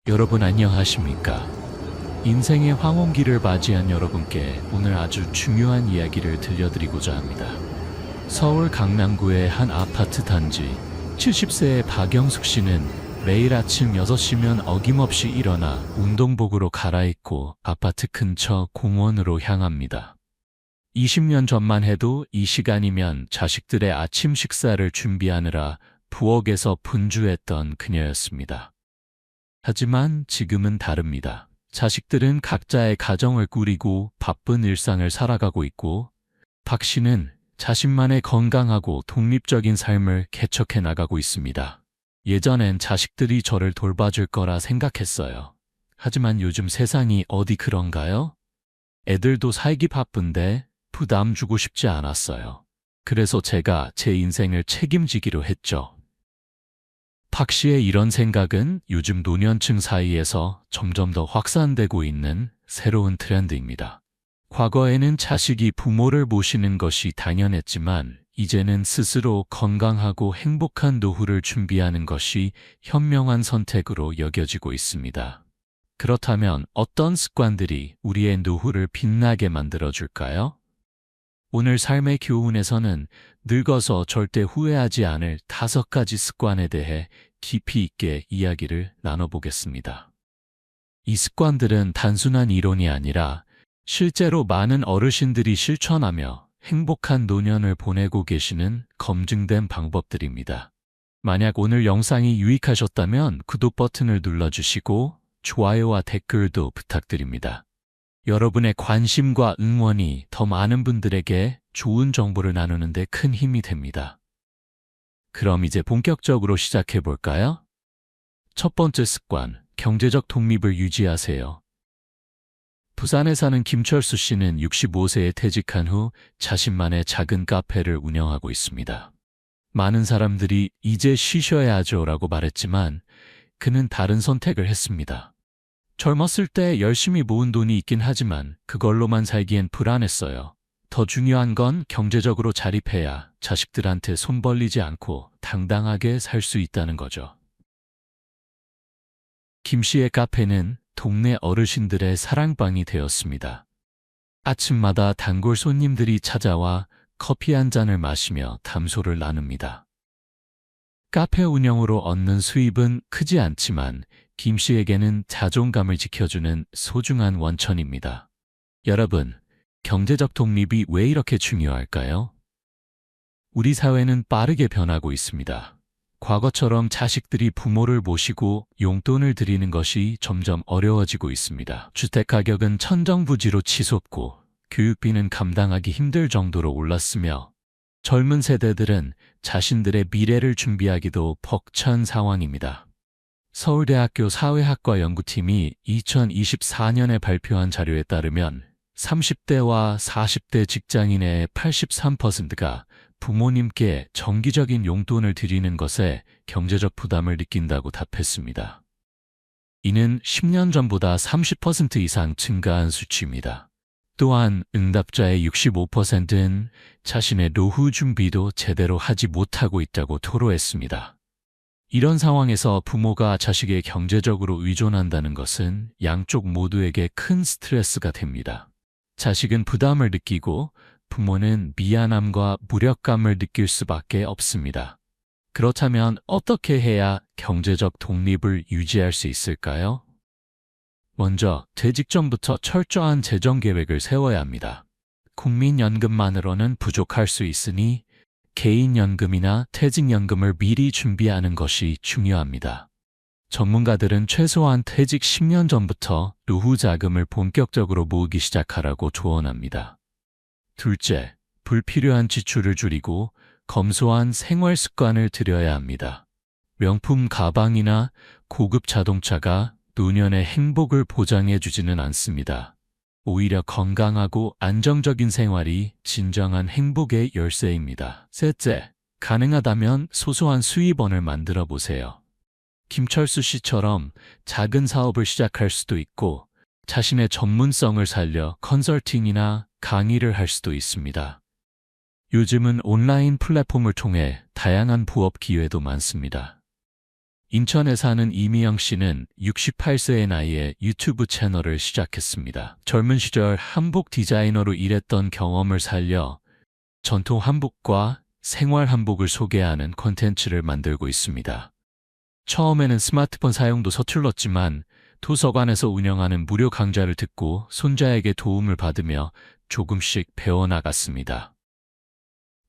여러분 안녕하십니까? 인생의 황혼기를 맞이한 여러분께 오늘 아주 중요한 이야기를 들려드리고자 합니다. 서울 강남구의 한 아파트 단지, 70세의 박영숙 씨는 매일 아침 6시면 어김없이 일어나 운동복으로 갈아입고 아파트 근처 공원으로 향합니다. 20년 전만 해도 이 시간이면 자식들의 아침 식사를 준비하느라 부엌에서 분주했던 그녀였습니다. 하지만 지금은 다릅니다. 자식들은 각자의 가정을 꾸리고 바쁜 일상을 살아가고 있고, 박 씨는 자신만의 건강하고 독립적인 삶을 개척해 나가고 있습니다. 예전엔 자식들이 저를 돌봐줄 거라 생각했어요. 하지만 요즘 세상이 어디 그런가요? 애들도 살기 바쁜데 부담 주고 싶지 않았어요. 그래서 제가 제 인생을 책임지기로 했죠. 박 씨의 이런 생각은 요즘 노년층 사이에서 점점 더 확산되고 있는 새로운 트렌드입니다. 과거에는 자식이 부모를 모시는 것이 당연했지만 이제는 스스로 건강하고 행복한 노후를 준비하는 것이 현명한 선택으로 여겨지고 있습니다. 그렇다면 어떤 습관들이 우리의 노후를 빛나게 만들어줄까요? 오늘 삶의 교훈에서는 늙어서 절대 후회하지 않을 5가지 습관에 대해 깊이 있게 이야기를 나눠보겠습니다. 이 습관들은 단순한 이론이 아니라 실제로 많은 어르신들이 실천하며 행복한 노년을 보내고 계시는 검증된 방법들입니다. 만약 오늘 영상이 유익하셨다면 구독 버튼을 눌러주시고 좋아요와 댓글도 부탁드립니다. 여러분의 관심과 응원이 더 많은 분들에게 좋은 정보를 나누는 데 큰 힘이 됩니다. 그럼 이제 본격적으로 시작해 볼까요? 첫 번째 습관, 경제적 독립을 유지하세요. 부산에 사는 김철수 씨는 65세에 퇴직한 후 자신만의 작은 카페를 운영하고 있습니다. 많은 사람들이 이제 쉬셔야죠 라고 말했지만 그는 다른 선택을 했습니다. 젊었을 때 열심히 모은 돈이 있긴 하지만 그걸로만 살기엔 불안했어요. 더 중요한 건 경제적으로 자립해야 자식들한테 손 벌리지 않고 당당하게 살 수 있다는 거죠. 김 씨의 카페는 동네 어르신들의 사랑방이 되었습니다. 아침마다 단골 손님들이 찾아와 커피 한 잔을 마시며 담소를 나눕니다. 카페 운영으로 얻는 수입은 크지 않지만 김 씨에게는 자존감을 지켜주는 소중한 원천입니다. 여러분, 경제적 독립이 왜 이렇게 중요할까요? 우리 사회는 빠르게 변하고 있습니다. 과거처럼 자식들이 부모를 모시고 용돈을 드리는 것이 점점 어려워지고 있습니다. 주택 가격은 천정부지로 치솟고 교육비는 감당하기 힘들 정도로 올랐으며 젊은 세대들은 자신들의 미래를 준비하기도 벅찬 상황입니다. 서울대학교 사회학과 연구팀이 2024년에 발표한 자료에 따르면 30대와 40대 직장인의 83%가 부모님께 정기적인 용돈을 드리는 것에 경제적 부담을 느낀다고 답했습니다. 이는 10년 전보다 30% 이상 증가한 수치입니다. 또한 응답자의 65%는 자신의 노후 준비도 제대로 하지 못하고 있다고 토로했습니다. 이런 상황에서 부모가 자식에 경제적으로 의존한다는 것은 양쪽 모두에게 큰 스트레스가 됩니다. 자식은 부담을 느끼고 부모는 미안함과 무력감을 느낄 수밖에 없습니다. 그렇다면 어떻게 해야 경제적 독립을 유지할 수 있을까요? 먼저 퇴직 전부터 철저한 재정 계획을 세워야 합니다. 국민연금만으로는 부족할 수 있으니 개인연금이나 퇴직연금을 미리 준비하는 것이 중요합니다. 전문가들은 최소한 퇴직 10년 전부터 노후 자금을 본격적으로 모으기 시작하라고 조언합니다. 둘째, 불필요한 지출을 줄이고 검소한 생활 습관을 들여야 합니다. 명품 가방이나 고급 자동차가 노년의 행복을 보장해주지는 않습니다. 오히려 건강하고 안정적인 생활이 진정한 행복의 열쇠입니다. 셋째, 가능하다면 소소한 수입원을 만들어 보세요. 김철수 씨처럼 작은 사업을 시작할 수도 있고 자신의 전문성을 살려 컨설팅이나 강의를 할 수도 있습니다. 요즘은 온라인 플랫폼을 통해 다양한 부업 기회도 많습니다. 인천에 사는 이미영 씨는 68세의 나이에 유튜브 채널을 시작했습니다. 젊은 시절 한복 디자이너로 일했던 경험을 살려 전통 한복과 생활 한복을 소개하는 콘텐츠를 만들고 있습니다. 처음에는 스마트폰 사용도 서툴렀지만 도서관에서 운영하는 무료 강좌를 듣고 손자에게 도움을 받으며 조금씩 배워나갔습니다.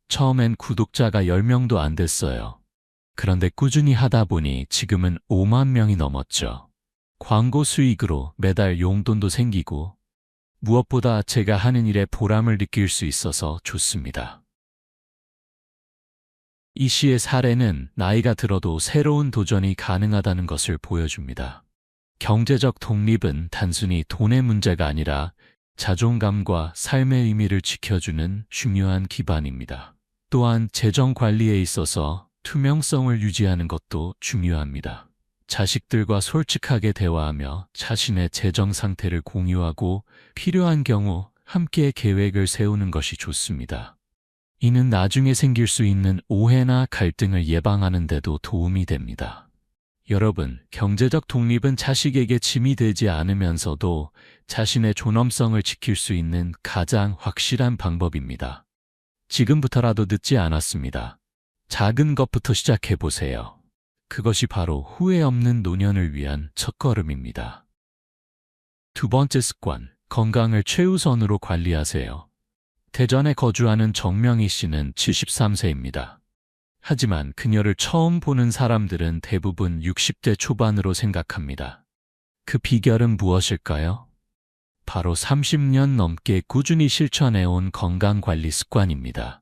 처음엔 구독자가 10명도 안 됐어요. 그런데 꾸준히 하다 보니 지금은 5만 명이 넘었죠. 광고 수익으로 매달 용돈도 생기고 무엇보다 제가 하는 일에 보람을 느낄 수 있어서 좋습니다. 이 씨의 사례는 나이가 들어도 새로운 도전이 가능하다는 것을 보여줍니다. 경제적 독립은 단순히 돈의 문제가 아니라 자존감과 삶의 의미를 지켜주는 중요한 기반입니다. 또한 재정 관리에 있어서 투명성을 유지하는 것도 중요합니다. 자식들과 솔직하게 대화하며 자신의 재정 상태를 공유하고 필요한 경우 함께 계획을 세우는 것이 좋습니다. 이는 나중에 생길 수 있는 오해나 갈등을 예방하는 데도 도움이 됩니다. 여러분, 경제적 독립은 자식에게 짐이 되지 않으면서도 자신의 존엄성을 지킬 수 있는 가장 확실한 방법입니다. 지금부터라도 늦지 않았습니다. 작은 것부터 시작해 보세요. 그것이 바로 후회 없는 노년을 위한 첫걸음입니다. 두 번째 습관, 건강을 최우선으로 관리하세요. 대전에 거주하는 정명희 씨는 73세입니다. 하지만 그녀를 처음 보는 사람들은 대부분 60대 초반으로 생각합니다. 그 비결은 무엇일까요? 바로 30년 넘게 꾸준히 실천해온 건강관리 습관입니다.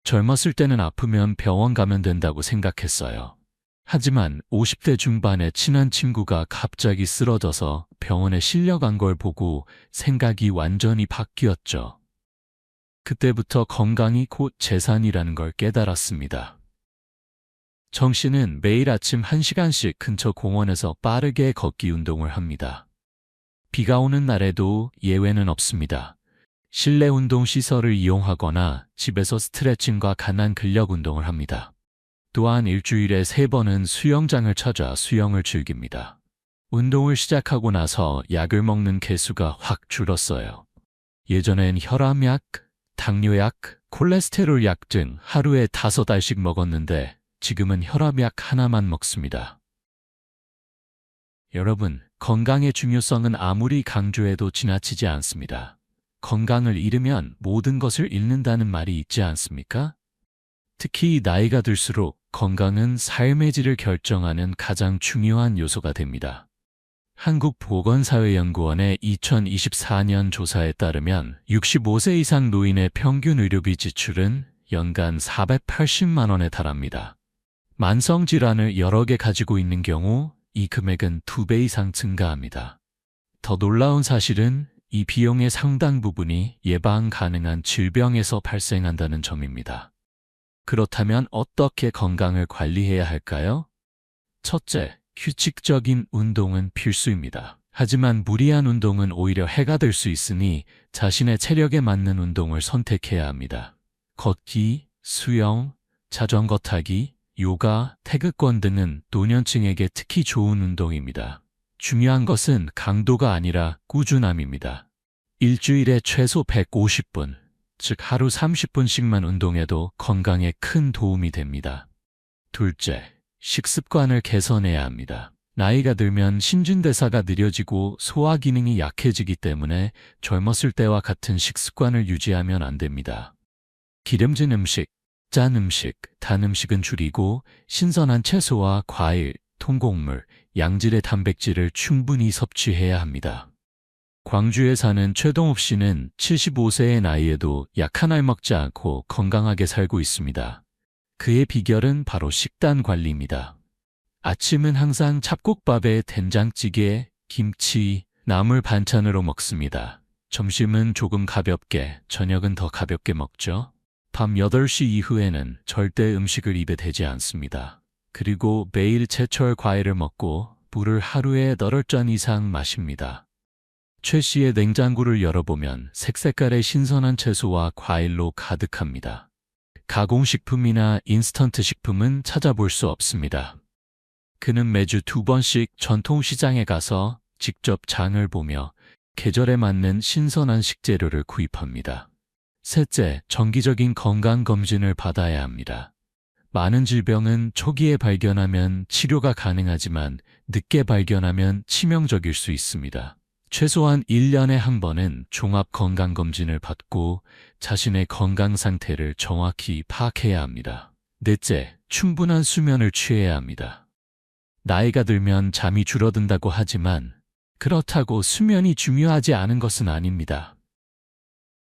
젊었을 때는 아프면 병원 가면 된다고 생각했어요. 하지만 50대 중반에 친한 친구가 갑자기 쓰러져서 병원에 실려간 걸 보고 생각이 완전히 바뀌었죠. 그때부터 건강이 곧 재산이라는 걸 깨달았습니다. 정 씨는 매일 아침 1시간씩 근처 공원에서 빠르게 걷기 운동을 합니다. 비가 오는 날에도 예외는 없습니다. 실내 운동 시설을 이용하거나 집에서 스트레칭과 간단 근력 운동을 합니다. 또한 일주일에 3번은 수영장을 찾아 수영을 즐깁니다. 운동을 시작하고 나서 약을 먹는 개수가 확 줄었어요. 예전엔 혈압약, 당뇨약, 콜레스테롤 약 등 하루에 5알씩 먹었는데 지금은 혈압약 하나만 먹습니다. 여러분, 건강의 중요성은 아무리 강조해도 지나치지 않습니다. 건강을 잃으면 모든 것을 잃는다는 말이 있지 않습니까? 특히 나이가 들수록 건강은 삶의 질을 결정하는 가장 중요한 요소가 됩니다. 한국보건사회연구원의 2024년 조사에 따르면 65세 이상 노인의 평균 의료비 지출은 연간 480만 원에 달합니다. 만성질환을 여러 개 가지고 있는 경우 이 금액은 2배 이상 증가합니다. 더 놀라운 사실은 이 비용의 상당 부분이 예방 가능한 질병에서 발생한다는 점입니다. 그렇다면 어떻게 건강을 관리해야 할까요? 첫째, 규칙적인 운동은 필수입니다. 하지만 무리한 운동은 오히려 해가 될 수 있으니 자신의 체력에 맞는 운동을 선택해야 합니다. 걷기, 수영, 자전거 타기, 요가, 태극권 등은 노년층에게 특히 좋은 운동입니다. 중요한 것은 강도가 아니라 꾸준함입니다. 일주일에 최소 150분, 즉 하루 30분씩만 운동해도 건강에 큰 도움이 됩니다. 둘째, 식습관을 개선해야 합니다. 나이가 들면 신진대사가 느려지고 소화 기능이 약해지기 때문에 젊었을 때와 같은 식습관을 유지하면 안 됩니다. 기름진 음식, 짠 음식, 단 음식은 줄이고 신선한 채소와 과일, 통곡물, 양질의 단백질을 충분히 섭취해야 합니다. 광주에 사는 최동욱 씨는 75세의 나이에도 약 하나를 먹지 않고 건강하게 살고 있습니다. 그의 비결은 바로 식단 관리입니다. 아침은 항상 잡곡밥에 된장찌개, 김치, 나물 반찬으로 먹습니다. 점심은 조금 가볍게, 저녁은 더 가볍게 먹죠. 밤 8시 이후에는 절대 음식을 입에 대지 않습니다. 그리고 매일 제철 과일을 먹고 물을 하루에 8잔 이상 마십니다. 최 씨의 냉장고를 열어보면 색색깔의 신선한 채소와 과일로 가득합니다. 가공식품이나 인스턴트 식품은 찾아볼 수 없습니다. 그는 매주 2번씩 전통시장에 가서 직접 장을 보며 계절에 맞는 신선한 식재료를 구입합니다. 셋째, 정기적인 건강검진을 받아야 합니다. 많은 질병은 초기에 발견하면 치료가 가능하지만 늦게 발견하면 치명적일 수 있습니다. 최소한 1년에 한 번은 종합건강검진을 받고 자신의 건강 상태를 정확히 파악해야 합니다. 넷째, 충분한 수면을 취해야 합니다. 나이가 들면 잠이 줄어든다고 하지만 그렇다고 수면이 중요하지 않은 것은 아닙니다.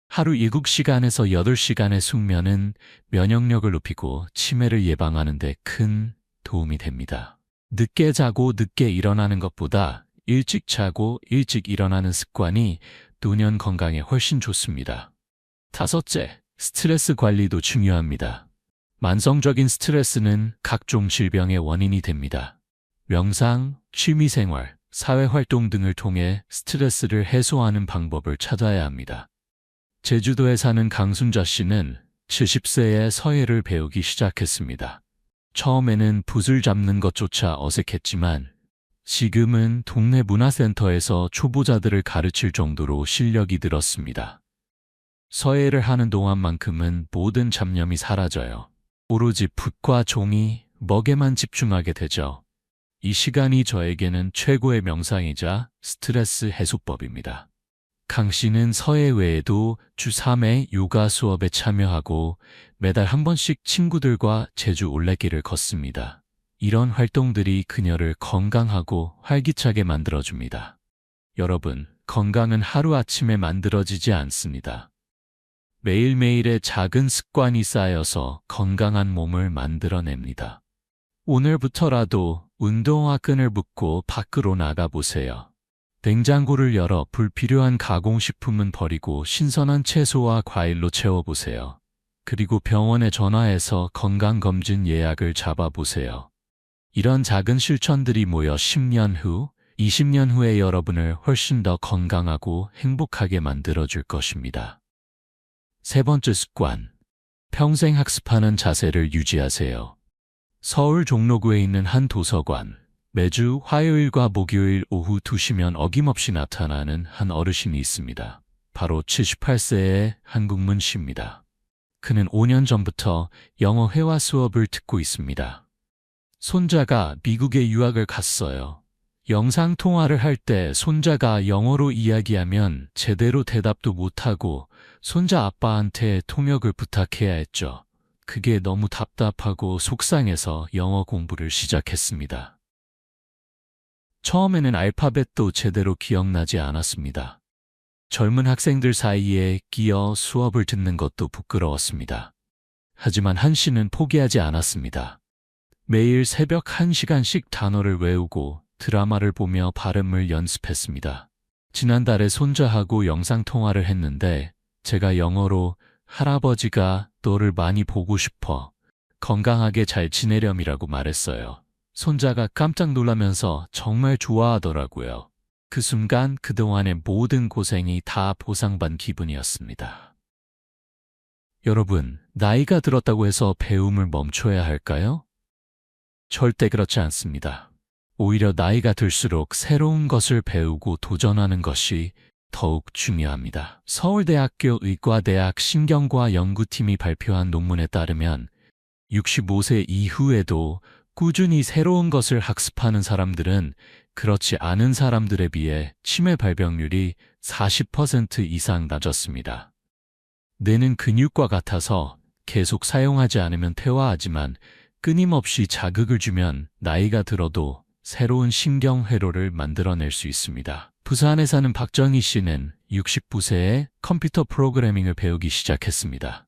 하루 7시간에서 8시간의 숙면은 면역력을 높이고 치매를 예방하는 데 큰 도움이 됩니다. 늦게 자고 늦게 일어나는 것보다 일찍 자고 일찍 일어나는 습관이 노년 건강에 훨씬 좋습니다. 다섯째, 스트레스 관리도 중요합니다. 만성적인 스트레스는 각종 질병의 원인이 됩니다. 명상, 취미생활, 사회활동 등을 통해 스트레스를 해소하는 방법을 찾아야 합니다. 제주도에 사는 강순자 씨는 70세에 서예를 배우기 시작했습니다. 처음에는 붓을 잡는 것조차 어색했지만 지금은 동네 문화센터에서 초보자들을 가르칠 정도로 실력이 늘었습니다. 서예를 하는 동안만큼은 모든 잡념이 사라져요. 오로지 붓과 종이, 먹에만 집중하게 되죠. 이 시간이 저에게는 최고의 명상이자 스트레스 해소법입니다. 강 씨는 서예 외에도 주 3회 요가 수업에 참여하고 매달 한 번씩 친구들과 제주 올레길을 걷습니다. 이런 활동들이 그녀를 건강하고 활기차게 만들어줍니다. 여러분, 건강은 하루아침에 만들어지지 않습니다. 매일매일의 작은 습관이 쌓여서 건강한 몸을 만들어냅니다. 오늘부터라도 운동화 끈을 묶고 밖으로 나가보세요. 냉장고를 열어 불필요한 가공식품은 버리고 신선한 채소와 과일로 채워보세요. 그리고 병원에 전화해서 건강검진 예약을 잡아보세요. 이런 작은 실천들이 모여 10년 후, 20년 후의 여러분을 훨씬 더 건강하고 행복하게 만들어줄 것입니다. 세 번째 습관, 평생 학습하는 자세를 유지하세요. 서울 종로구에 있는 한 도서관, 매주 화요일과 목요일 오후 2시면 어김없이 나타나는 한 어르신이 있습니다. 바로 78세의 한국문 씨입니다. 그는 5년 전부터 영어 회화 수업을 듣고 있습니다. 손자가 미국에 유학을 갔어요. 영상 통화를 할 때 손자가 영어로 이야기하면 제대로 대답도 못하고 손자 아빠한테 통역을 부탁해야 했죠. 그게 너무 답답하고 속상해서 영어 공부를 시작했습니다. 처음에는 알파벳도 제대로 기억나지 않았습니다. 젊은 학생들 사이에 끼어 수업을 듣는 것도 부끄러웠습니다. 하지만 한 씨는 포기하지 않았습니다. 매일 새벽 1시간씩 단어를 외우고 드라마를 보며 발음을 연습했습니다. 지난달에 손자하고 영상통화를 했는데 제가 영어로 할아버지가 너를 많이 보고 싶어. 건강하게 잘 지내렴이라고 말했어요. 손자가 깜짝 놀라면서 정말 좋아하더라고요. 그 순간 그동안의 모든 고생이 다 보상받은 기분이었습니다. 여러분, 나이가 들었다고 해서 배움을 멈춰야 할까요? 절대 그렇지 않습니다. 오히려 나이가 들수록 새로운 것을 배우고 도전하는 것이 더욱 중요합니다. 서울대학교 의과대학 신경과 연구팀이 발표한 논문에 따르면 65세 이후에도 꾸준히 새로운 것을 학습하는 사람들은 그렇지 않은 사람들에 비해 치매 발병률이 40% 이상 낮았습니다. 뇌는 근육과 같아서 계속 사용하지 않으면 퇴화하지만 끊임없이 자극을 주면 나이가 들어도 새로운 신경회로를 만들어낼 수 있습니다. 부산에 사는 박정희 씨는 69세에 컴퓨터 프로그래밍을 배우기 시작했습니다.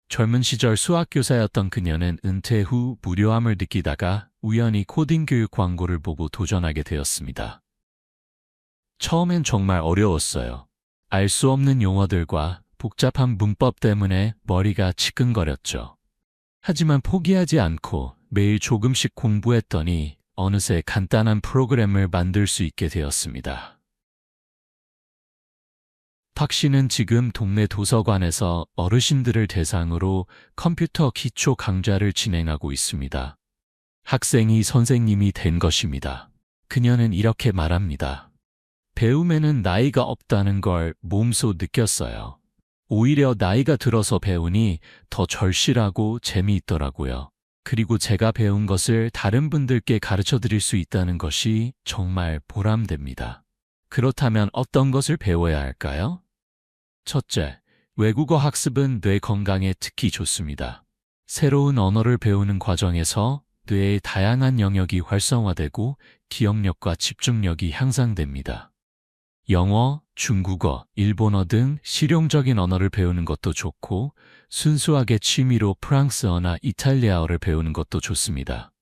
젊은 시절 수학교사였던 그녀는 은퇴 후 무료함을 느끼다가 우연히 코딩 교육 광고를 보고 도전하게 되었습니다. 처음엔 정말 어려웠어요. 알 수 없는 용어들과 복잡한 문법 때문에 머리가 지끈거렸죠. 하지만 포기하지 않고 매일 조금씩 공부했더니 어느새 간단한 프로그램을 만들 수 있게 되었습니다. 박 씨는 지금 동네 도서관에서 어르신들을 대상으로 컴퓨터 기초 강좌를 진행하고 있습니다. 학생이 선생님이 된 것입니다. 그녀는 이렇게 말합니다. 배움에는 나이가 없다는 걸 몸소 느꼈어요. 오히려 나이가 들어서 배우니 더 절실하고 재미있더라고요. 그리고 제가 배운 것을 다른 분들께 가르쳐 드릴 수 있다는 것이 정말 보람됩니다. 그렇다면 어떤 것을 배워야 할까요? 첫째, 외국어 학습은 뇌 건강에 특히 좋습니다. 새로운 언어를 배우는 과정에서 뇌의 다양한 영역이 활성화되고 기억력과 집중력이 향상됩니다. 영어, 중국어, 일본어 등 실용적인 언어를 배우는 것도 좋고 순수하게 취미로 프랑스어나 이탈리아어를 배우는 것도 좋습니다.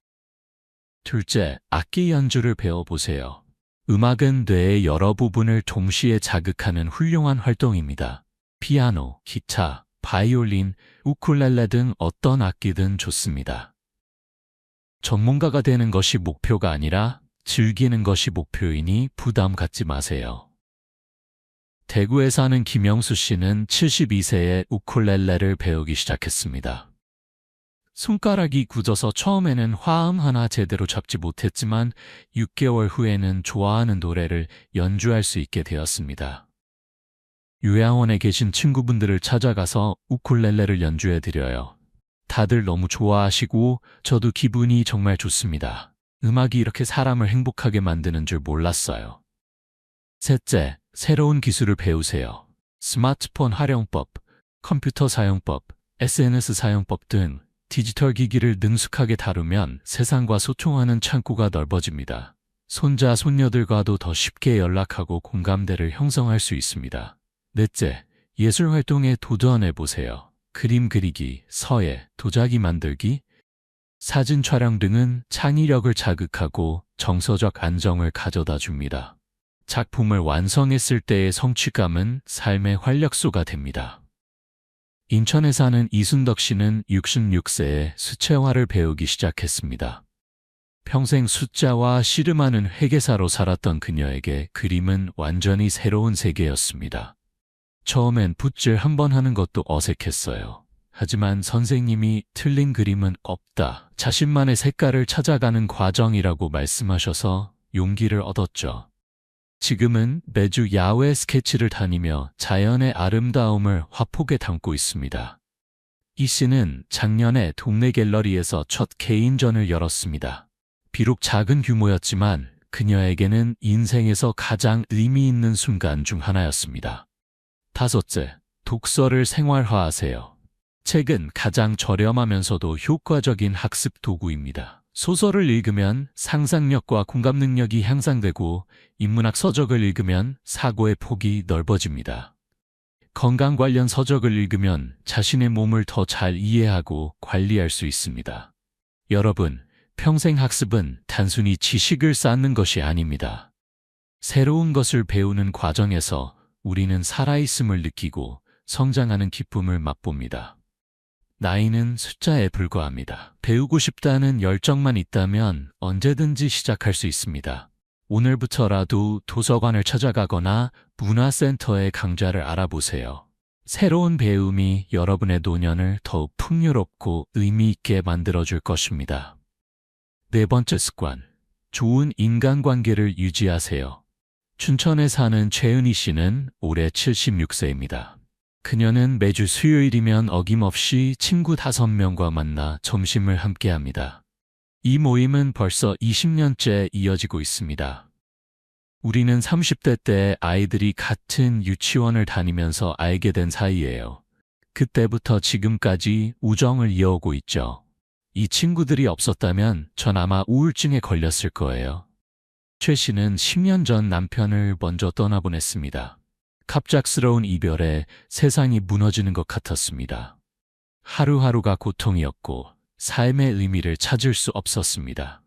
둘째, 악기 연주를 배워보세요. 음악은 뇌의 여러 부분을 동시에 자극하는 훌륭한 활동입니다. 피아노, 기타, 바이올린, 우쿨렐레 등 어떤 악기든 좋습니다. 전문가가 되는 것이 목표가 아니라 즐기는 것이 목표이니 부담 갖지 마세요. 대구에 사는 김영수 씨는 72세에 우쿨렐레를 배우기 시작했습니다. 손가락이 굳어서 처음에는 화음 하나 제대로 잡지 못했지만 6개월 후에는 좋아하는 노래를 연주할 수 있게 되었습니다. 요양원에 계신 친구분들을 찾아가서 우쿨렐레를 연주해 드려요. 다들 너무 좋아하시고 저도 기분이 정말 좋습니다. 음악이 이렇게 사람을 행복하게 만드는 줄 몰랐어요. 셋째, 새로운 기술을 배우세요. 스마트폰 활용법, 컴퓨터 사용법, SNS 사용법 등 디지털 기기를 능숙하게 다루면 세상과 소통하는 창구가 넓어집니다. 손자, 손녀들과도 더 쉽게 연락하고 공감대를 형성할 수 있습니다. 넷째, 예술 활동에 도전해 보세요. 그림 그리기, 서예, 도자기 만들기, 사진 촬영 등은 창의력을 자극하고 정서적 안정을 가져다 줍니다. 작품을 완성했을 때의 성취감은 삶의 활력소가 됩니다. 인천에 사는 이순덕 씨는 66세에 수채화를 배우기 시작했습니다. 평생 숫자와 씨름하는 회계사로 살았던 그녀에게 그림은 완전히 새로운 세계였습니다. 처음엔 붓질 한 번 하는 것도 어색했어요. 하지만 선생님이 틀린 그림은 없다, 자신만의 색깔을 찾아가는 과정이라고 말씀하셔서 용기를 얻었죠. 지금은 매주 야외 스케치를 다니며 자연의 아름다움을 화폭에 담고 있습니다. 이 씨는 작년에 동네 갤러리에서 첫 개인전을 열었습니다. 비록 작은 규모였지만 그녀에게는 인생에서 가장 의미 있는 순간 중 하나였습니다. 다섯째, 독서를 생활화하세요. 책은 가장 저렴하면서도 효과적인 학습 도구입니다. 소설을 읽으면 상상력과 공감 능력이 향상되고 인문학 서적을 읽으면 사고의 폭이 넓어집니다. 건강 관련 서적을 읽으면 자신의 몸을 더 잘 이해하고 관리할 수 있습니다. 여러분, 평생 학습은 단순히 지식을 쌓는 것이 아닙니다. 새로운 것을 배우는 과정에서 우리는 살아있음을 느끼고 성장하는 기쁨을 맛봅니다. 나이는 숫자에 불과합니다. 배우고 싶다는 열정만 있다면 언제든지 시작할 수 있습니다. 오늘부터라도 도서관을 찾아가거나 문화센터의 강좌를 알아보세요. 새로운 배움이 여러분의 노년을 더욱 풍요롭고 의미 있게 만들어줄 것입니다. 네 번째 습관, 좋은 인간관계를 유지하세요. 춘천에 사는 최은희 씨는 올해 76세입니다. 그녀는 매주 수요일이면 어김없이 친구 5명과 만나 점심을 함께합니다. 이 모임은 벌써 20년째 이어지고 있습니다. 우리는 30대 때 아이들이 같은 유치원을 다니면서 알게 된 사이예요. 그때부터 지금까지 우정을 이어오고 있죠. 이 친구들이 없었다면 전 아마 우울증에 걸렸을 거예요. 최 씨는 10년 전 남편을 먼저 떠나보냈습니다. 갑작스러운 이별에 세상이 무너지는 것 같았습니다. 하루하루가 고통이었고 삶의 의미를 찾을 수 없었습니다.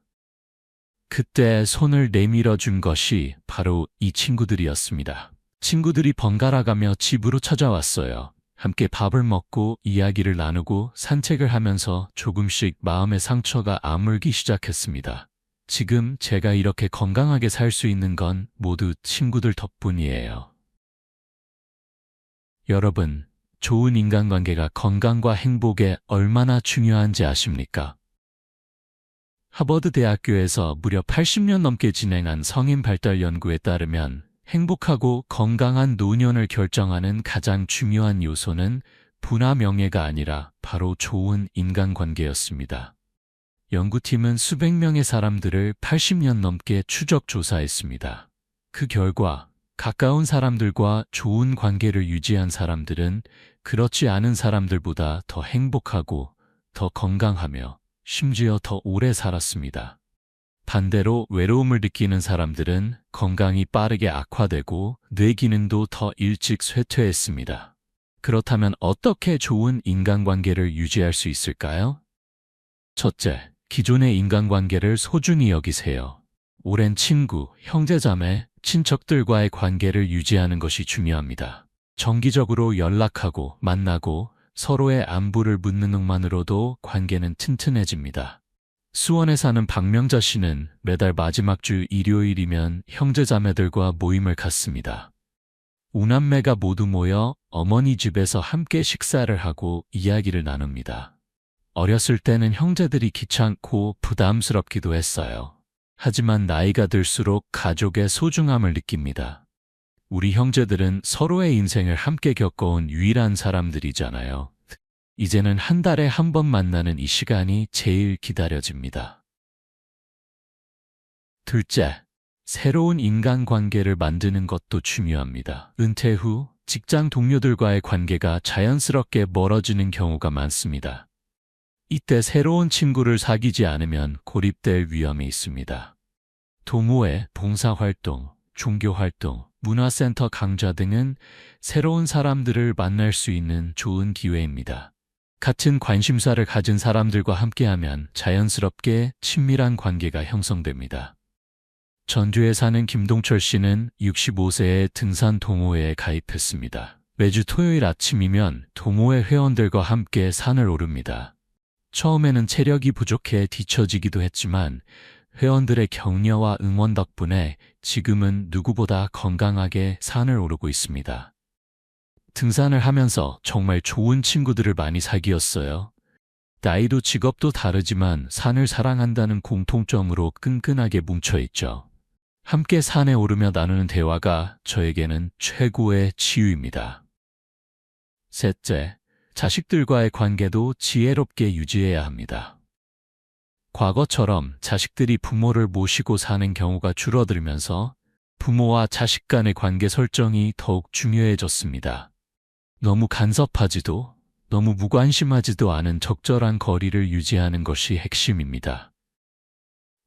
그때 손을 내밀어 준 것이 바로 이 친구들이었습니다. 친구들이 번갈아가며 집으로 찾아왔어요. 함께 밥을 먹고 이야기를 나누고 산책을 하면서 조금씩 마음의 상처가 아물기 시작했습니다. 지금 제가 이렇게 건강하게 살 수 있는 건 모두 친구들 덕분이에요. 여러분, 좋은 인간관계가 건강과 행복에 얼마나 중요한지 아십니까? 하버드 대학교에서 무려 80년 넘게 진행한 성인 발달 연구에 따르면 행복하고 건강한 노년을 결정하는 가장 중요한 요소는 부나 명예가 아니라 바로 좋은 인간관계였습니다. 연구팀은 수백 명의 사람들을 80년 넘게 추적 조사했습니다. 그 결과 가까운 사람들과 좋은 관계를 유지한 사람들은 그렇지 않은 사람들보다 더 행복하고 더 건강하며 심지어 더 오래 살았습니다. 반대로 외로움을 느끼는 사람들은 건강이 빠르게 악화되고 뇌 기능도 더 일찍 쇠퇴했습니다. 그렇다면 어떻게 좋은 인간관계를 유지할 수 있을까요? 첫째, 기존의 인간관계를 소중히 여기세요. 오랜 친구, 형제자매, 친척들과의 관계를 유지하는 것이 중요합니다. 정기적으로 연락하고 만나고 서로의 안부를 묻는 것만으로도 관계는 튼튼해집니다. 수원에 사는 박명자 씨는 매달 마지막 주 일요일이면 형제자매들과 모임을 갖습니다. 5남매가 모두 모여 어머니 집에서 함께 식사를 하고 이야기를 나눕니다. 어렸을 때는 형제들이 귀찮고 부담스럽기도 했어요. 하지만 나이가 들수록 가족의 소중함을 느낍니다. 우리 형제들은 서로의 인생을 함께 겪어온 유일한 사람들이잖아요. 이제는 한 달에 한 번 만나는 이 시간이 제일 기다려집니다. 둘째, 새로운 인간관계를 만드는 것도 중요합니다. 은퇴 후 직장 동료들과의 관계가 자연스럽게 멀어지는 경우가 많습니다. 이때 새로운 친구를 사귀지 않으면 고립될 위험이 있습니다. 동호회, 봉사활동, 종교활동, 문화센터 강좌 등은 새로운 사람들을 만날 수 있는 좋은 기회입니다. 같은 관심사를 가진 사람들과 함께하면 자연스럽게 친밀한 관계가 형성됩니다. 전주에 사는 김동철 씨는 65세에 등산 동호회에 가입했습니다. 매주 토요일 아침이면 동호회 회원들과 함께 산을 오릅니다. 처음에는 체력이 부족해 뒤처지기도 했지만 회원들의 격려와 응원 덕분에 지금은 누구보다 건강하게 산을 오르고 있습니다. 등산을 하면서 정말 좋은 친구들을 많이 사귀었어요. 나이도 직업도 다르지만 산을 사랑한다는 공통점으로 끈끈하게 뭉쳐있죠. 함께 산에 오르며 나누는 대화가 저에게는 최고의 치유입니다. 셋째, 자식들과의 관계도 지혜롭게 유지해야 합니다. 과거처럼 자식들이 부모를 모시고 사는 경우가 줄어들면서 부모와 자식 간의 관계 설정이 더욱 중요해졌습니다. 너무 간섭하지도 너무 무관심하지도 않은 적절한 거리를 유지하는 것이 핵심입니다.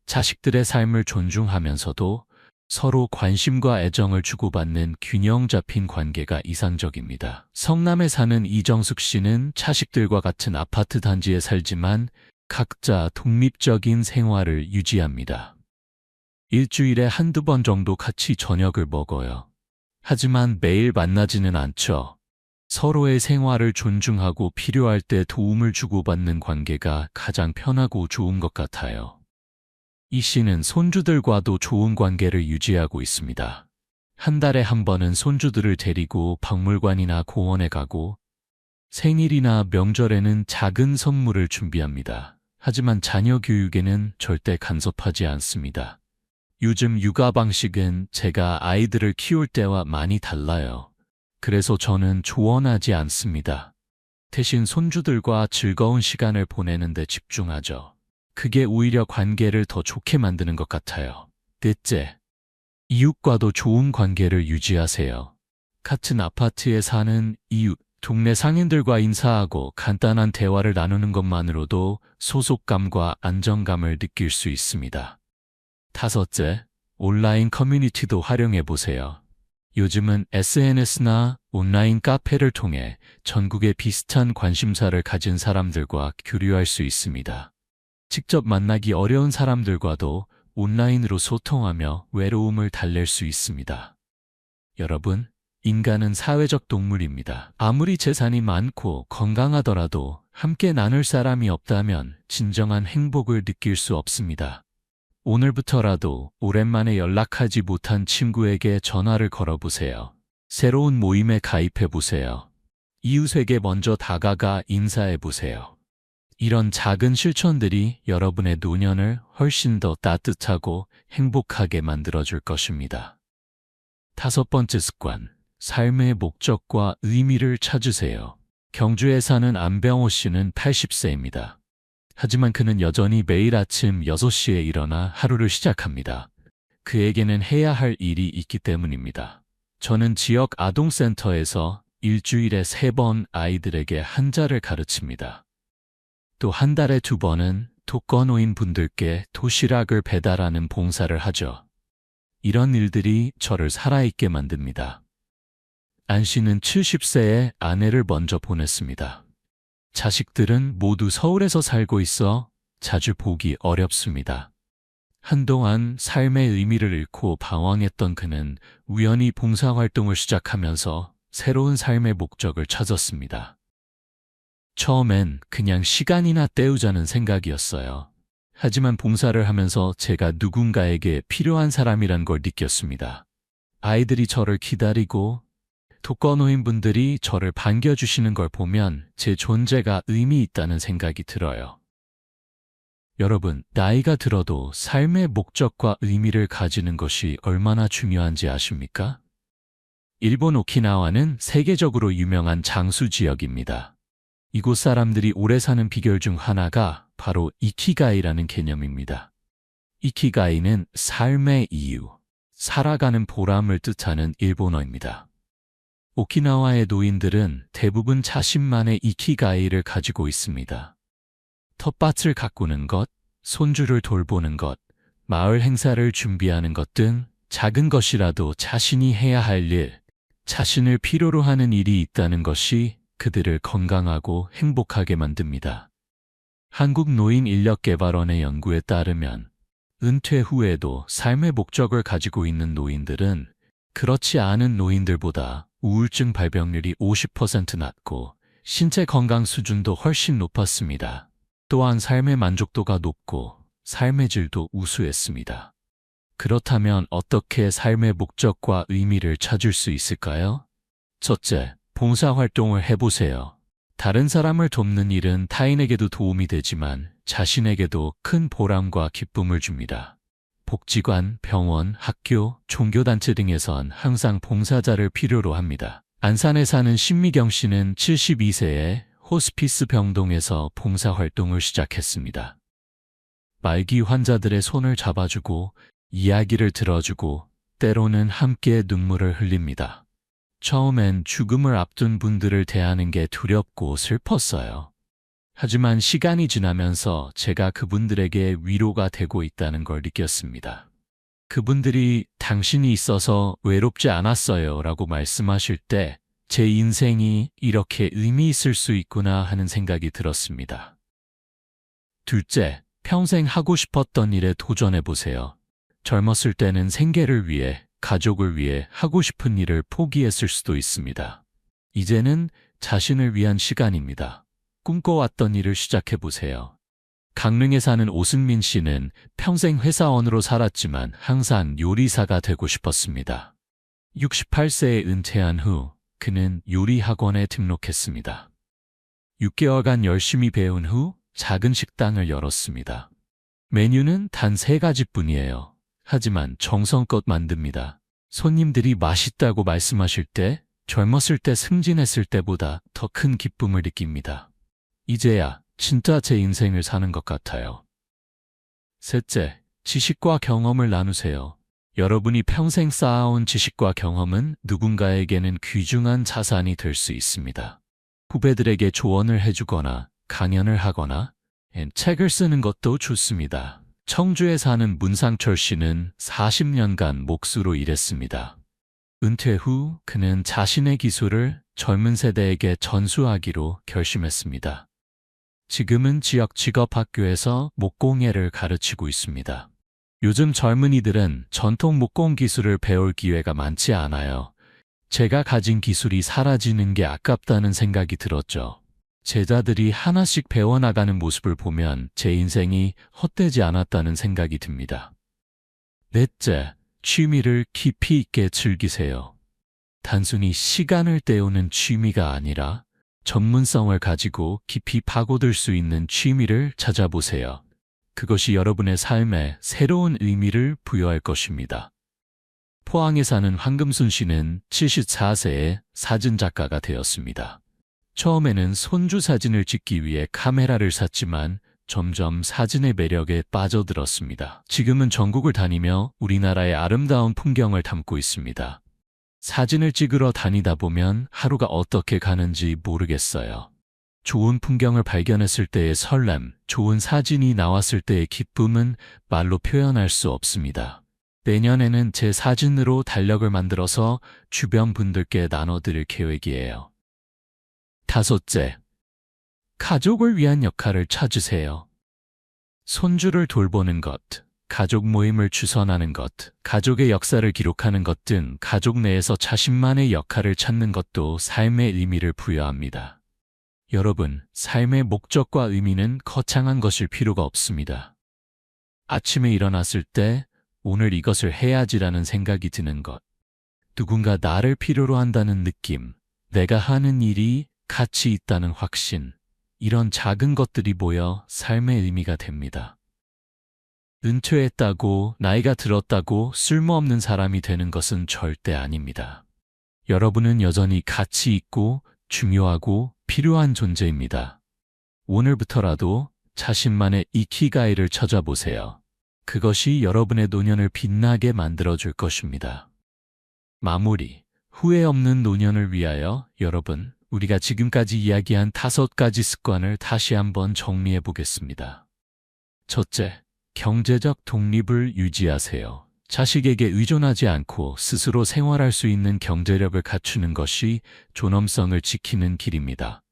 자식들의 삶을 존중하면서도 서로 관심과 애정을 주고받는 균형 잡힌 관계가 이상적입니다. 성남에 사는 이정숙 씨는 자식들과 같은 아파트 단지에 살지만 각자 독립적인 생활을 유지합니다. 일주일에 한두 번 정도 같이 저녁을 먹어요. 하지만 매일 만나지는 않죠. 서로의 생활을 존중하고 필요할 때 도움을 주고받는 관계가 가장 편하고 좋은 것 같아요. 이 씨는 손주들과도 좋은 관계를 유지하고 있습니다. 한 달에 한 번은 손주들을 데리고 박물관이나 공원에 가고 생일이나 명절에는 작은 선물을 준비합니다. 하지만 자녀 교육에는 절대 간섭하지 않습니다. 요즘 육아 방식은 제가 아이들을 키울 때와 많이 달라요. 그래서 저는 조언하지 않습니다. 대신 손주들과 즐거운 시간을 보내는 데 집중하죠. 그게 오히려 관계를 더 좋게 만드는 것 같아요. 넷째, 이웃과도 좋은 관계를 유지하세요. 같은 아파트에 사는 이웃, 동네 상인들과 인사하고 간단한 대화를 나누는 것만으로도 소속감과 안정감을 느낄 수 있습니다. 다섯째, 온라인 커뮤니티도 활용해 보세요. 요즘은 SNS나 온라인 카페를 통해 전국의 비슷한 관심사를 가진 사람들과 교류할 수 있습니다. 직접 만나기 어려운 사람들과도 온라인으로 소통하며 외로움을 달랠 수 있습니다. 여러분, 인간은 사회적 동물입니다. 아무리 재산이 많고 건강하더라도 함께 나눌 사람이 없다면 진정한 행복을 느낄 수 없습니다. 오늘부터라도 오랜만에 연락하지 못한 친구에게 전화를 걸어보세요. 새로운 모임에 가입해보세요. 이웃에게 먼저 다가가 인사해보세요. 이런 작은 실천들이 여러분의 노년을 훨씬 더 따뜻하고 행복하게 만들어줄 것입니다. 5번째 습관, 삶의 목적과 의미를 찾으세요. 경주에 사는 안병호 씨는 80세입니다. 하지만 그는 여전히 매일 아침 6시에 일어나 하루를 시작합니다. 그에게는 해야 할 일이 있기 때문입니다. 저는 지역 아동센터에서 일주일에 3번 아이들에게 한자를 가르칩니다. 또 한 달에 2번은 독거노인 분들께 도시락을 배달하는 봉사를 하죠. 이런 일들이 저를 살아있게 만듭니다. 안 씨는 70세에 아내를 먼저 보냈습니다. 자식들은 모두 서울에서 살고 있어 자주 보기 어렵습니다. 한동안 삶의 의미를 잃고 방황했던 그는 우연히 봉사활동을 시작하면서 새로운 삶의 목적을 찾았습니다. 처음엔 그냥 시간이나 때우자는 생각이었어요. 하지만 봉사를 하면서 제가 누군가에게 필요한 사람이란 걸 느꼈습니다. 아이들이 저를 기다리고 독거노인분들이 저를 반겨주시는 걸 보면 제 존재가 의미 있다는 생각이 들어요. 여러분, 나이가 들어도 삶의 목적과 의미를 가지는 것이 얼마나 중요한지 아십니까? 일본 오키나와는 세계적으로 유명한 장수 지역입니다. 이곳 사람들이 오래 사는 비결 중 하나가 바로 이키가이라는 개념입니다. 이키가이는 삶의 이유, 살아가는 보람을 뜻하는 일본어입니다. 오키나와의 노인들은 대부분 자신만의 이키가이를 가지고 있습니다. 텃밭을 가꾸는 것, 손주를 돌보는 것, 마을 행사를 준비하는 것 등 작은 것이라도 자신이 해야 할 일, 자신을 필요로 하는 일이 있다는 것이 그들을 건강하고 행복하게 만듭니다. 한국노인인력개발원의 연구에 따르면 은퇴 후에도 삶의 목적을 가지고 있는 노인들은 그렇지 않은 노인들보다 우울증 발병률이 50% 낮고 신체 건강 수준도 훨씬 높았습니다. 또한 삶의 만족도가 높고 삶의 질도 우수했습니다. 그렇다면 어떻게 삶의 목적과 의미를 찾을 수 있을까요? 첫째, 봉사활동을 해보세요. 다른 사람을 돕는 일은 타인에게도 도움이 되지만 자신에게도 큰 보람과 기쁨을 줍니다. 복지관, 병원, 학교, 종교단체 등에선 항상 봉사자를 필요로 합니다. 안산에 사는 신미경 씨는 72세에 호스피스 병동에서 봉사활동을 시작했습니다. 말기 환자들의 손을 잡아주고 이야기를 들어주고 때로는 함께 눈물을 흘립니다. 처음엔 죽음을 앞둔 분들을 대하는 게 두렵고 슬펐어요. 하지만 시간이 지나면서 제가 그분들에게 위로가 되고 있다는 걸 느꼈습니다. 그분들이 당신이 있어서 외롭지 않았어요 라고 말씀하실 때 제 인생이 이렇게 의미 있을 수 있구나 하는 생각이 들었습니다. 둘째, 평생 하고 싶었던 일에 도전해보세요. 젊었을 때는 생계를 위해, 가족을 위해 하고 싶은 일을 포기했을 수도 있습니다. 이제는 자신을 위한 시간입니다. 꿈꿔왔던 일을 시작해보세요. 강릉에 사는 오승민 씨는 평생 회사원으로 살았지만 항상 요리사가 되고 싶었습니다. 68세에 은퇴한 후 그는 요리학원에 등록했습니다. 6개월간 열심히 배운 후 작은 식당을 열었습니다. 메뉴는 단 3가지뿐이에요. 하지만 정성껏 만듭니다. 손님들이 맛있다고 말씀하실 때 젊었을 때 승진했을 때보다 더 큰 기쁨을 느낍니다. 이제야 진짜 제 인생을 사는 것 같아요. 셋째, 지식과 경험을 나누세요. 여러분이 평생 쌓아온 지식과 경험은 누군가에게는 귀중한 자산이 될 수 있습니다. 후배들에게 조언을 해주거나 강연을 하거나 책을 쓰는 것도 좋습니다. 청주에 사는 문상철 씨는 40년간 목수로 일했습니다. 은퇴 후 그는 자신의 기술을 젊은 세대에게 전수하기로 결심했습니다. 지금은 지역 직업학교에서 목공예를 가르치고 있습니다. 요즘 젊은이들은 전통 목공 기술을 배울 기회가 많지 않아요. 제가 가진 기술이 사라지는 게 아깝다는 생각이 들었죠. 제자들이 하나씩 배워나가는 모습을 보면 제 인생이 헛되지 않았다는 생각이 듭니다. 넷째, 취미를 깊이 있게 즐기세요. 단순히 시간을 때우는 취미가 아니라 전문성을 가지고 깊이 파고들 수 있는 취미를 찾아보세요. 그것이 여러분의 삶에 새로운 의미를 부여할 것입니다. 포항에 사는 황금순 씨는 74세에 사진작가가 되었습니다. 처음에는 손주 사진을 찍기 위해 카메라를 샀지만 점점 사진의 매력에 빠져들었습니다. 지금은 전국을 다니며 우리나라의 아름다운 풍경을 담고 있습니다. 사진을 찍으러 다니다 보면 하루가 어떻게 가는지 모르겠어요. 좋은 풍경을 발견했을 때의 설렘, 좋은 사진이 나왔을 때의 기쁨은 말로 표현할 수 없습니다. 내년에는 제 사진으로 달력을 만들어서 주변 분들께 나눠드릴 계획이에요. 5째, 가족을 위한 역할을 찾으세요. 손주를 돌보는 것, 가족 모임을 주선하는 것, 가족의 역사를 기록하는 것 등 가족 내에서 자신만의 역할을 찾는 것도 삶의 의미를 부여합니다. 여러분, 삶의 목적과 의미는 거창한 것일 필요가 없습니다. 아침에 일어났을 때 오늘 이것을 해야지라는 생각이 드는 것, 누군가 나를 필요로 한다는 느낌, 내가 하는 일이 가치 있다는 확신, 이런 작은 것들이 모여 삶의 의미가 됩니다. 은퇴했다고, 나이가 들었다고 쓸모없는 사람이 되는 것은 절대 아닙니다. 여러분은 여전히 가치 있고 중요하고 필요한 존재입니다. 오늘부터라도 자신만의 이키가이를 찾아보세요. 그것이 여러분의 노년을 빛나게 만들어줄 것입니다. 마무리, 후회 없는 노년을 위하여 여러분, 우리가 지금까지 이야기한 5가지 습관을 다시 한번 정리해 보겠습니다. 첫째, 경제적 독립을 유지하세요. 자식에게 의존하지 않고 스스로 생활할 수 있는 경제력을 갖추는 것이 존엄성을 지키는 길입니다.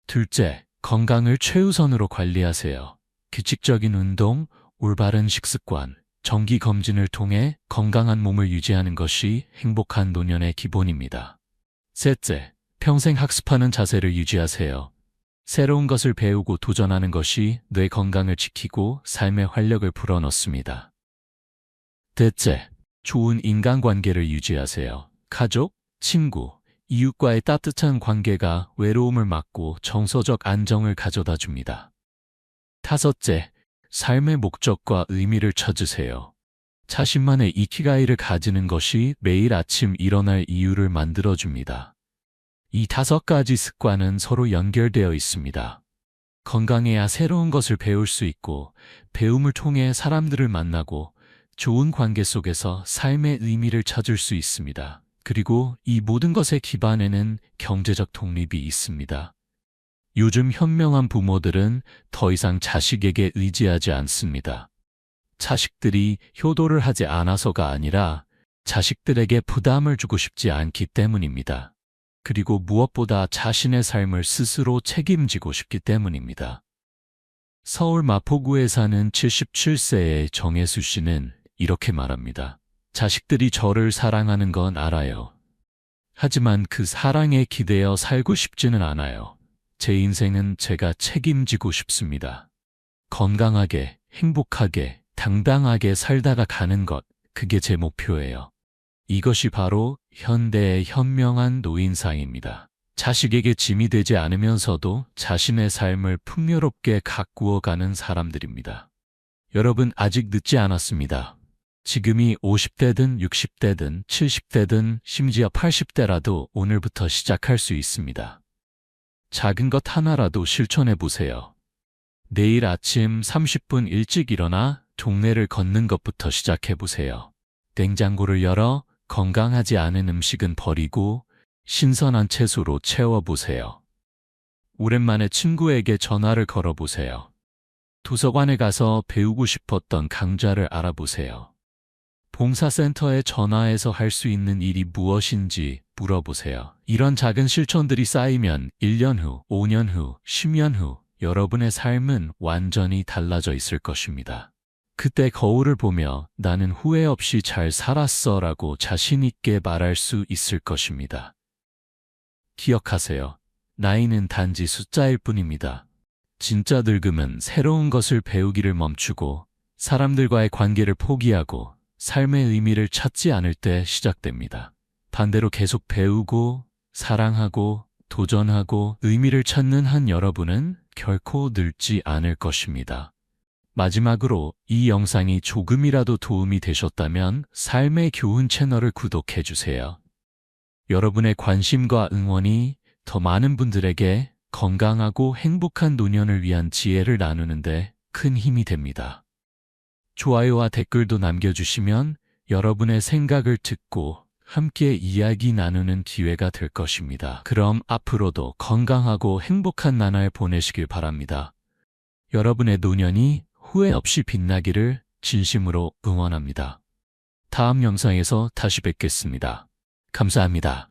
둘째, 건강을 최우선으로 관리하세요. 규칙적인 운동, 올바른 식습관, 정기 검진을 통해 건강한 몸을 유지하는 것이 행복한 노년의 기본입니다. 셋째, 평생 학습하는 자세를 유지하세요. 새로운 것을 배우고 도전하는 것이 뇌 건강을 지키고 삶의 활력을 불어넣습니다. 넷째, 좋은 인간관계를 유지하세요. 가족, 친구, 이웃과의 따뜻한 관계가 외로움을 막고 정서적 안정을 가져다 줍니다. 다섯째, 삶의 목적과 의미를 찾으세요. 자신만의 이키가이를 가지는 것이 매일 아침 일어날 이유를 만들어줍니다. 이 5가지 습관은 서로 연결되어 있습니다. 건강해야 새로운 것을 배울 수 있고, 배움을 통해 사람들을 만나고, 좋은 관계 속에서 삶의 의미를 찾을 수 있습니다. 그리고 이 모든 것의 기반에는 경제적 독립이 있습니다. 요즘 현명한 부모들은 더 이상 자식에게 의지하지 않습니다. 자식들이 효도를 하지 않아서가 아니라 자식들에게 부담을 주고 싶지 않기 때문입니다. 그리고 무엇보다 자신의 삶을 스스로 책임지고 싶기 때문입니다. 서울 마포구에 사는 77세의 정혜수 씨는 이렇게 말합니다. 자식들이 저를 사랑하는 건 알아요. 하지만 그 사랑에 기대어 살고 싶지는 않아요. 제 인생은 제가 책임지고 싶습니다. 건강하게, 행복하게, 당당하게 살다가 가는 것, 그게 제 목표예요. 이것이 바로 현대의 현명한 노인상입니다. 자식에게 짐이 되지 않으면서도 자신의 삶을 풍요롭게 가꾸어가는 사람들입니다. 여러분, 아직 늦지 않았습니다. 지금이 50대든 60대든 70대든 심지어 80대라도 오늘부터 시작할 수 있습니다. 작은 것 하나라도 실천해 보세요. 내일 아침 30분 일찍 일어나 동네를 걷는 것부터 시작해 보세요. 냉장고를 열어 건강하지 않은 음식은 버리고 신선한 채소로 채워보세요. 오랜만에 친구에게 전화를 걸어보세요. 도서관에 가서 배우고 싶었던 강좌를 알아보세요. 봉사센터에 전화해서 할 수 있는 일이 무엇인지 물어보세요. 이런 작은 실천들이 쌓이면 1년 후, 5년 후, 10년 후 여러분의 삶은 완전히 달라져 있을 것입니다. 그때 거울을 보며 나는 후회 없이 잘 살았어 라고 자신 있게 말할 수 있을 것입니다. 기억하세요. 나이는 단지 숫자일 뿐입니다. 진짜 늙음은 새로운 것을 배우기를 멈추고 사람들과의 관계를 포기하고 삶의 의미를 찾지 않을 때 시작됩니다. 반대로 계속 배우고 사랑하고 도전하고 의미를 찾는 한 여러분은 결코 늙지 않을 것입니다. 마지막으로 이 영상이 조금이라도 도움이 되셨다면 삶의 교훈 채널을 구독해주세요. 여러분의 관심과 응원이 더 많은 분들에게 건강하고 행복한 노년을 위한 지혜를 나누는데 큰 힘이 됩니다. 좋아요와 댓글도 남겨주시면 여러분의 생각을 듣고 함께 이야기 나누는 기회가 될 것입니다. 그럼 앞으로도 건강하고 행복한 나날 보내시길 바랍니다. 여러분의 노년이 후회 없이 빛나기를 진심으로 응원합니다. 다음 영상에서 다시 뵙겠습니다. 감사합니다.